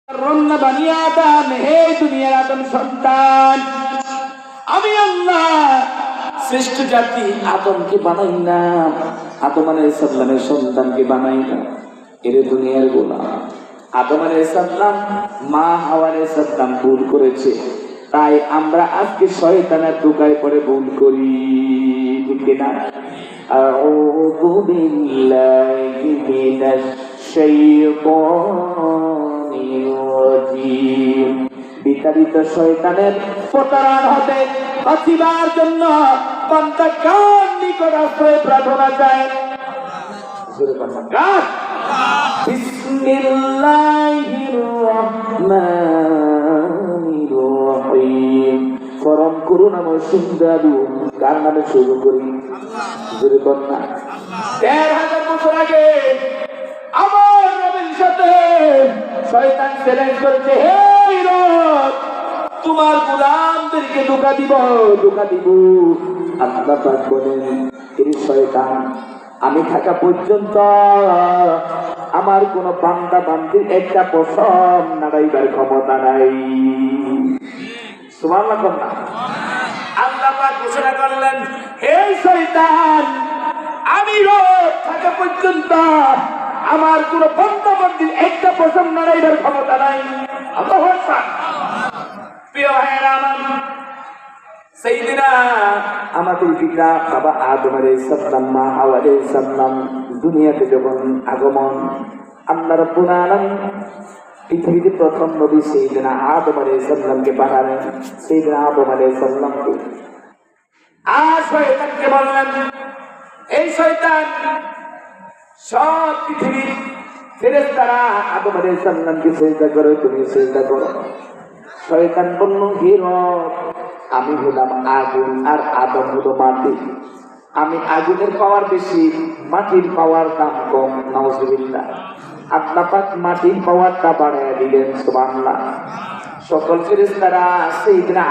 রন্না বানিয়া আদম, হে দুনিয়ার আদম সন্তান, আমি আল্লাহ শ্রেষ্ঠ জাতি আদমকে বানাই না, আদম আলাইহিস সালামের সন্তানকে বানাই না। এর দুনিয়ার গোলাম আদম আলাইহিস সালাম, মা হাওয়া আলাইহিস সালাম ভুল করেছে, তাই আমরা আজকে শয়তানের ধোঁকায় পড়ে ভুল করি, ঠিক না? আউযু বিল্লাহি মিনাশ শাইতানির রাজীম। বিতাড়িত শয়তানের প্রতারণা হতে বাঁচিবার জন্য বান্দা কার নিকট আশ্রয় প্রার্থনা চায়? বিসমিল্লাহির রহমানির রহিম। পরম করুণাময় সুন্দরু কার নামে শুরু করি? জোরে বল না। ১৩,০০০ বছর আগে আমার নবীর সাথে শয়তান চ্যালেঞ্জ করেছে, হে রব, তোমার গোলামদেরকে ধোঁকা দিব। আল্লাহ পাক বলেন, এই শয়তান, আমি থাকা পর্যন্ত আমার কোন বান্দা বান্দির একটা পশম নাড়াইবার ক্ষমতা নাই। সুবহানাল্লাহ। আল্লাহ পাক ঘোষণা করলেন, হে শয়তান, আমি রব থাকা পর্যন্ত আমার কোন বান্দা বান্দির একটা পশম নাড়াইবার ক্ষমতা নাই। আল্লাহু আকবার। প্রিয় ভাইয়েরা আমার, সাইয়েদনা আমাদের পিতা বাবা আদম আলাইহিস সালাম, মা হাওয়া আলাইহিস সালাম দুনিয়াতে যখন আগমন, আল্লাহ রাব্বুল আলামিন পৃথিবীতে প্রথম নবী সাইয়েদনা আদম আলাইহিস সালামকে পাঠালেন। সাইয়েদনা আদম আলাইহিস সালামকে আর শয়তানকে বললেন, এই শয়তান, সব পৃথিবীর ফেরেশতারা আদম আলাইহিস সালামকে সিজদা করে, তুমি সিজদা করো। শয়তান বলল, হে রব, আমি হলাম আগুন আর আদম হলো মাটি, আমি আগুনের পাওয়ার বেশি, মাটির পাওয়ার দাম কম। নাউজুবিল্লাহ। আল্লাহ পাক মাটির পাওয়ারটা বাড়ায় দিলেন। সুবহানাল্লাহ। সকল ফেরেশতারা সাইয়েদনা